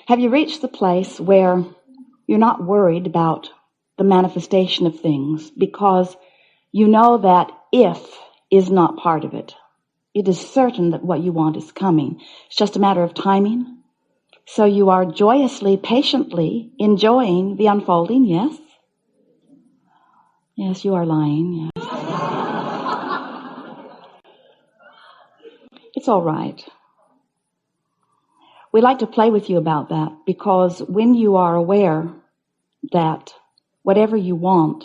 Have you reached the place where you're not worried about the manifestation of things because you know that if is not part of it? It is certain that what you want is coming. It's just a matter of timing. So you are joyously, patiently enjoying the unfolding, yes? Yes, you are lying, yes. It's all right. We like to play with you about that because when you are aware that whatever you want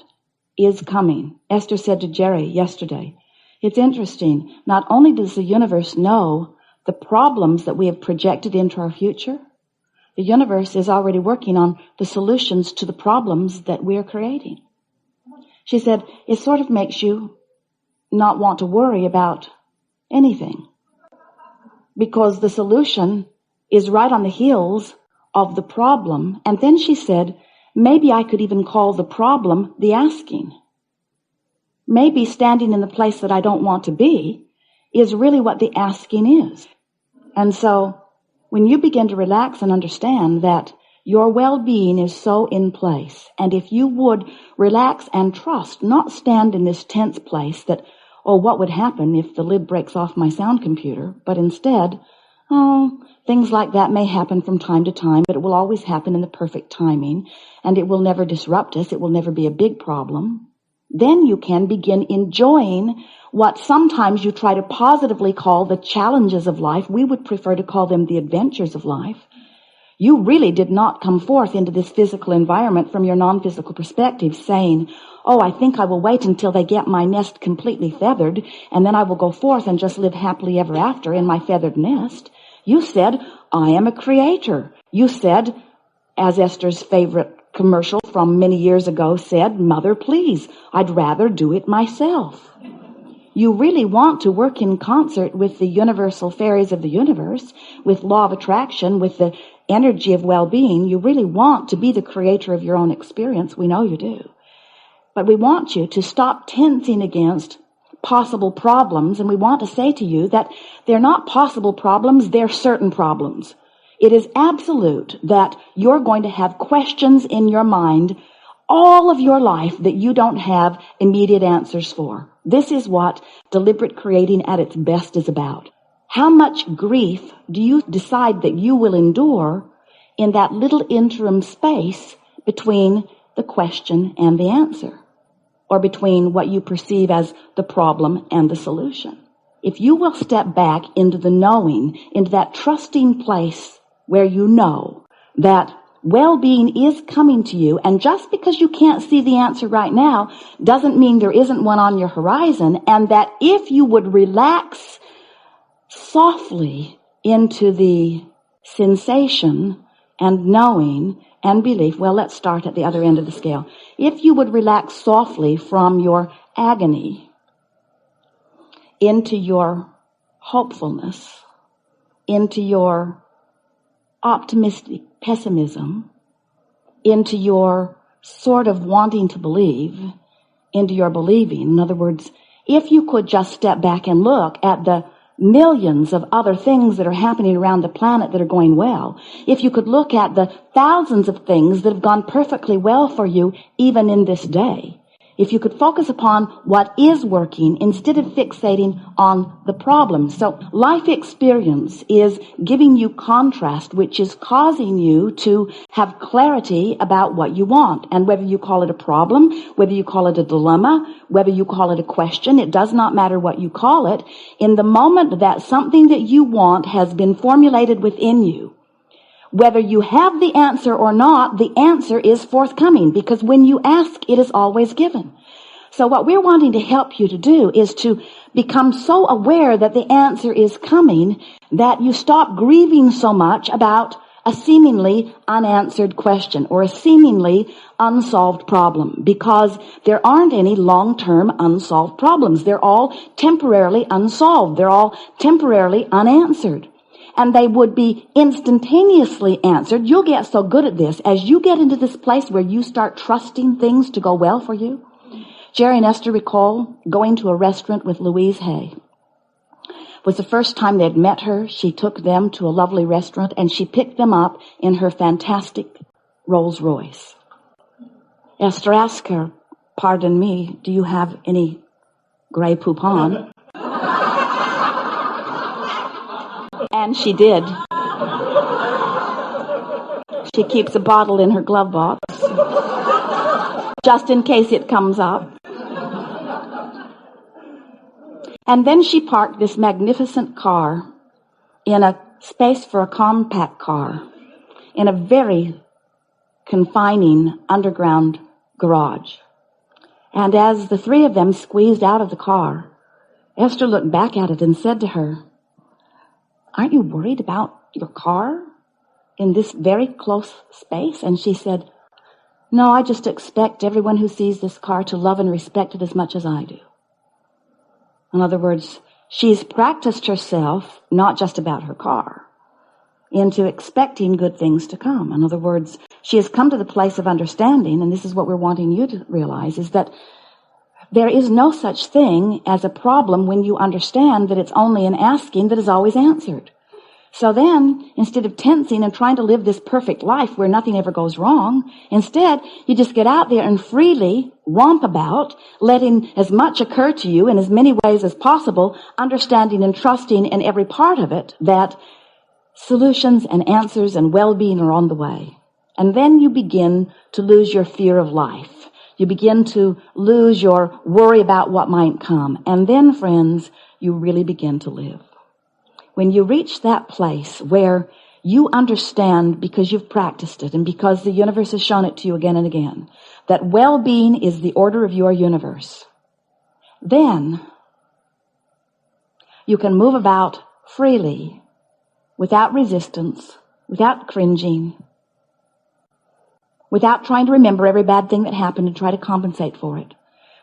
is coming, Esther said to Jerry yesterday, it's interesting, not only does the universe know the problems that we have projected into our future, the universe is already working on the solutions to the problems that we are creating. She said, it sort of makes you not want to worry about anything because the solution is right on the heels of the problem. And then she said, maybe I could even call the problem the asking. Maybe standing in the place that I don't want to be is really what the asking is. And so when you begin to relax and understand that your well-being is so in place, and if you would relax and trust, not stand in this tense place that, oh, what would happen if the lid breaks off my sound computer, but instead, things like that may happen from time to time, but it will always happen in the perfect timing, and it will never disrupt us. It will never be a big problem. Then you can begin enjoying what sometimes you try to positively call the challenges of life. We would prefer to call them the adventures of life. You really did not come forth into this physical environment from your non-physical perspective saying, oh, I think I will wait until they get my nest completely feathered, and then I will go forth and just live happily ever after in my feathered nest. You said, I am a creator. You said, as Esther's favorite commercial from many years ago said, Mother, please, I'd rather do it myself. You really want to work in concert with the universal fairies of the universe, with law of attraction, with the energy of well-being. You really want to be the creator of your own experience. We know you do. But we want you to stop tensing against possible problems, and we want to say to you that they're not possible problems, they're certain problems. It is absolute that you're going to have questions in your mind all of your life that you don't have immediate answers for. This is what deliberate creating at its best is about. How much grief do you decide that you will endure in that little interim space between the question and the answer, or between what you perceive as the problem and the solution? If you will step back into the knowing, into that trusting place where you know that well-being is coming to you, and just because you can't see the answer right now doesn't mean there isn't one on your horizon, and that if you would relax softly into the sensation and knowing and belief, well, let's start at the other end of the scale. If you would relax softly from your agony into your hopefulness, into your optimistic pessimism, into your sort of wanting to believe, into your believing. In other words, if you could just step back and look at the millions of other things that are happening around the planet that are going well, if you could look at the thousands of things that have gone perfectly well for you even in this day, if you could focus upon what is working instead of fixating on the problem. So life experience is giving you contrast, which is causing you to have clarity about what you want. And whether you call it a problem, whether you call it a dilemma, whether you call it a question, it does not matter what you call it. In the moment that something that you want has been formulated within you, whether you have the answer or not, the answer is forthcoming, because when you ask, it is always given. So what we're wanting to help you to do is to become so aware that the answer is coming that you stop grieving so much about a seemingly unanswered question or a seemingly unsolved problem, because there aren't any long-term unsolved problems. They're all temporarily unsolved. They're all temporarily unanswered. And they would be instantaneously answered. You'll get so good at this as you get into this place where you start trusting things to go well for you. Jerry and Esther recall going to a restaurant with Louise Hay. was the first time they'd met her. She took them to a lovely restaurant, and she picked them up in her fantastic Rolls Royce. Esther asked her, "Pardon me, do you have any Grey Poupon?" And she did. She keeps a bottle in her glove box, just in case it comes up. And then she parked this magnificent car in a space for a compact car in a very confining underground garage. And as the three of them squeezed out of the car, Esther looked back at it and said to her, "Aren't you worried about your car in this very close space?" And she said, "No, I just expect everyone who sees this car to love and respect it as much as I do." In other words, she's practiced herself, not just about her car, into expecting good things to come. In other words, she has come to the place of understanding, and this is what we're wanting you to realize, is that there is no such thing as a problem when you understand that it's only an asking that is always answered. So then, instead of tensing and trying to live this perfect life where nothing ever goes wrong, instead, you just get out there and freely romp about, letting as much occur to you in as many ways as possible, understanding and trusting in every part of it that solutions and answers and well-being are on the way. And then you begin to lose your fear of life. You begin to lose your worry about what might come. And then, friends, you really begin to live. When you reach that place where you understand, because you've practiced it and because the universe has shown it to you again and again, that well-being is the order of your universe, then you can move about freely, without resistance, without cringing, without trying to remember every bad thing that happened and try to compensate for it,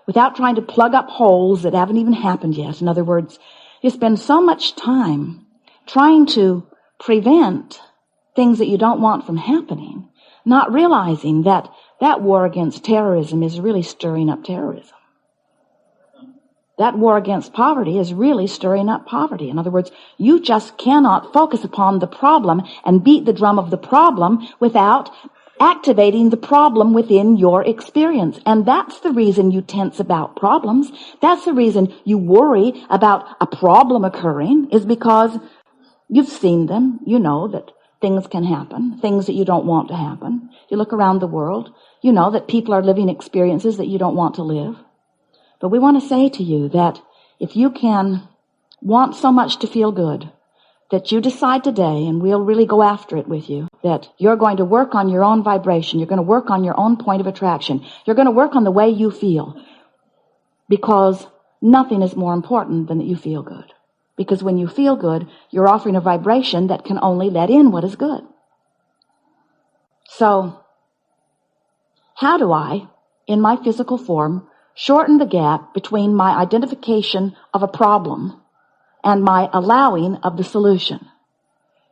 without trying to plug up holes that haven't even happened yet. In other words, you spend so much time trying to prevent things that you don't want from happening, not realizing that that war against terrorism is really stirring up terrorism. That war against poverty is really stirring up poverty. In other words, you just cannot focus upon the problem and beat the drum of the problem without activating the problem within your experience. And that's the reason you tense about problems. That's the reason you worry about a problem occurring, is because you've seen them. You know that things can happen, things that you don't want to happen. You look around the world, you know that people are living experiences that you don't want to live. But we want to say to you that if you can want so much to feel good, that you decide today, and we'll really go after it with you, that you're going to work on your own vibration. You're going to work on your own point of attraction. You're going to work on the way you feel, because nothing is more important than that you feel good. Because when you feel good, you're offering a vibration that can only let in what is good. So, how do I, in my physical form, shorten the gap between my identification of a problem and my allowing of the solution?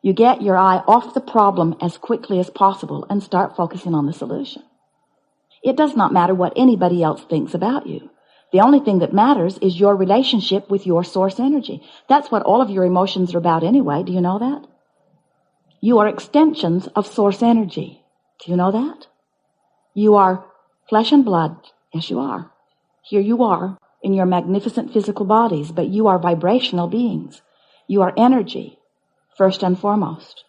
You get your eye off the problem as quickly as possible and start focusing on the solution. It does not matter what anybody else thinks about you. The only thing that matters is your relationship with your source energy. That's what all of your emotions are about anyway. Do you know that? You are extensions of source energy. Do you know that? You are flesh and blood. Yes, you are. Here you are in your magnificent physical bodies, but you are vibrational beings. You are energy, first and foremost.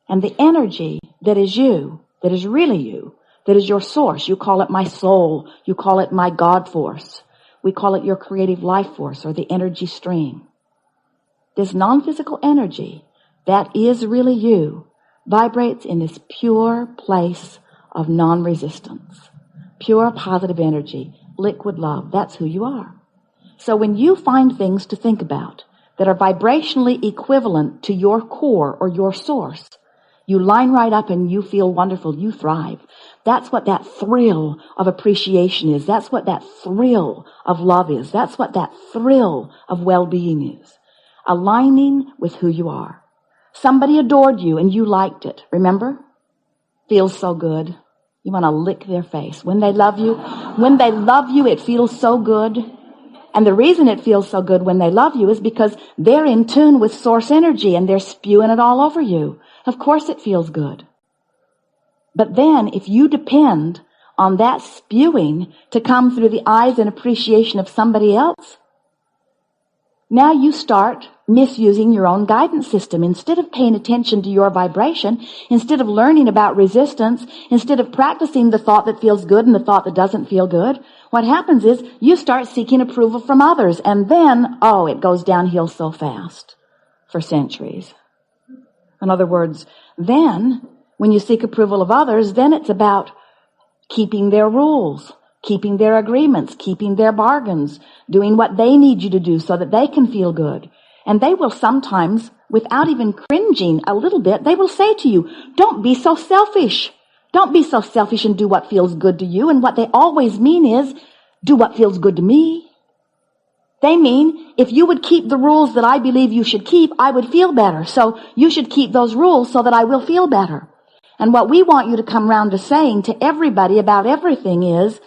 And the energy that is you, that is really you, that is your source. You call it my soul. You call it my God force. We call it your creative life force, or the energy stream. This non-physical energy that is really you vibrates in this pure place of non-resistance, pure positive energy, liquid love. That's who you are. So when you find things to think about that are vibrationally equivalent to your core or your source, you line right up and you feel wonderful. You thrive. That's what that thrill of appreciation is. That's what that thrill of love is. That's what that thrill of well-being is. Aligning with who you are. Somebody adored you and you liked it. Remember? Feels so good. You want to lick their face. When they love you, it feels so good. And the reason it feels so good when they love you is because they're in tune with source energy and they're spewing it all over you. Of course it feels good. But then if you depend on that spewing to come through the eyes and appreciation of somebody else, now you start misusing your own guidance system. Instead of paying attention to your vibration, instead of learning about resistance, instead of practicing the thought that feels good and the thought that doesn't feel good, what happens is you start seeking approval from others. And then, it goes downhill so fast for centuries. In other words, then when you seek approval of others, then it's about keeping their rules, keeping their agreements, keeping their bargains, doing what they need you to do so that they can feel good. And they will sometimes, without even cringing a little bit, they will say to you, don't be so selfish. Don't be so selfish and do what feels good to you. And what they always mean is, do what feels good to me. They mean, if you would keep the rules that I believe you should keep, I would feel better. So you should keep those rules so that I will feel better. And what we want you to come round to saying to everybody about everything is,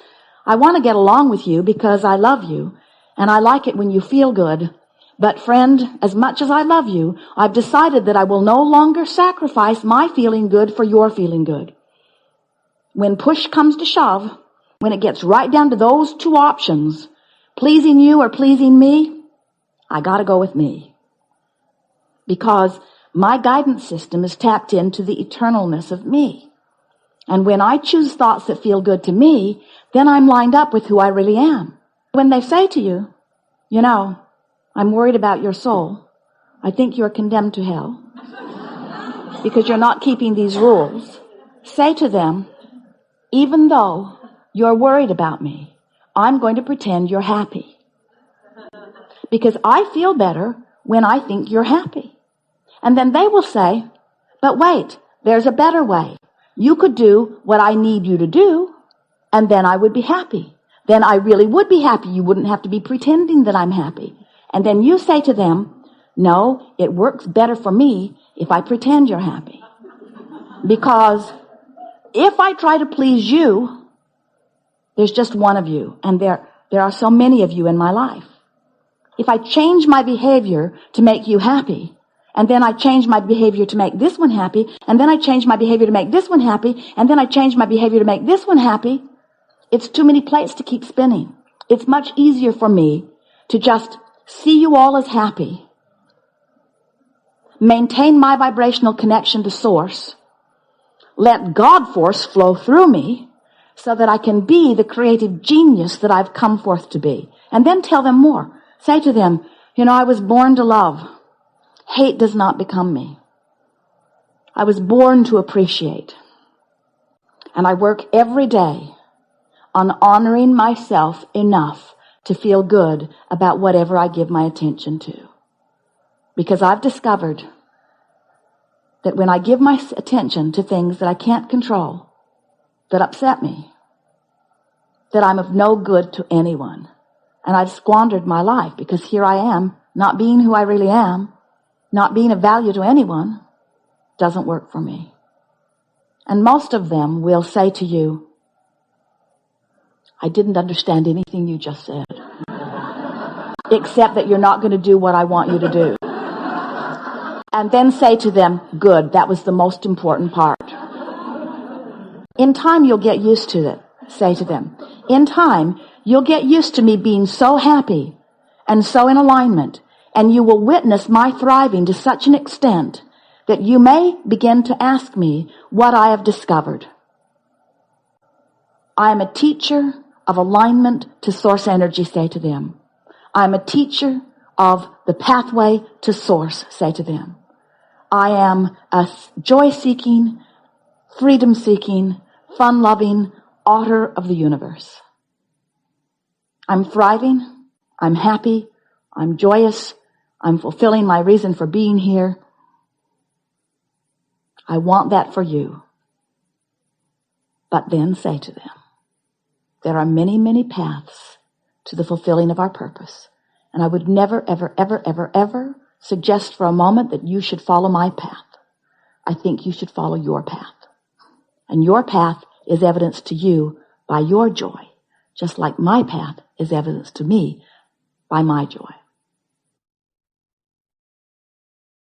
I want to get along with you because I love you. And I like it when you feel good. But friend, as much as I love you, I've decided that I will no longer sacrifice my feeling good for your feeling good. When push comes to shove, when it gets right down to those two options, pleasing you or pleasing me, I gotta go with me. Because my guidance system is tapped into the eternalness of me. And when I choose thoughts that feel good to me, then I'm lined up with who I really am. When they say to you, I'm worried about your soul. I think you're condemned to hell because you're not keeping these rules. Say to them, even though you're worried about me, I'm going to pretend you're happy because I feel better when I think you're happy. And then they will say, but wait, there's a better way. You could do what I need you to do, and then I would be happy. Then I really would be happy. You wouldn't have to be pretending that I'm happy. And then you say to them, no, it works better for me if I pretend you're happy. Because if I try to please you, there's just one of you, and there are so many of you in my life. If I change my behavior to make you happy, and then I change my behavior to make this one happy, and then I change my behavior to make this one happy, and then I change my behavior to make this one happy, it's too many plates to keep spinning. It's much easier for me to just see you all as happy, maintain my vibrational connection to source, let God force flow through me so that I can be the creative genius that I've come forth to be. And then tell them more. Say to them, I was born to love. Hate does not become me. I was born to appreciate. And I work every day on honoring myself enough to feel good about whatever I give my attention to. Because I've discovered that when I give my attention to things that I can't control, that upset me, that I'm of no good to anyone. And I've squandered my life because here I am, not being who I really am, not being of value to anyone, doesn't work for me. And most of them will say to you, I didn't understand anything you just said, except that you're not going to do what I want you to do. And then say to them, good, that was the most important part. In time, you'll get used to it. Say to them, in time, you'll get used to me being so happy and so in alignment, and you will witness my thriving to such an extent that you may begin to ask me what I have discovered. I am a teacher of alignment to source energy, say to them. I am a teacher of the pathway to source, say to them. I am a joy-seeking, freedom-seeking, fun-loving otter of the universe. I'm thriving, I'm happy, I'm joyous, I'm fulfilling my reason for being here. I want that for you. But then say to them, there are many, many paths to the fulfilling of our purpose. And I would never, ever, ever, ever, ever suggest for a moment that you should follow my path. I think you should follow your path. And your path is evidenced to you by your joy, just like my path is evidenced to me by my joy.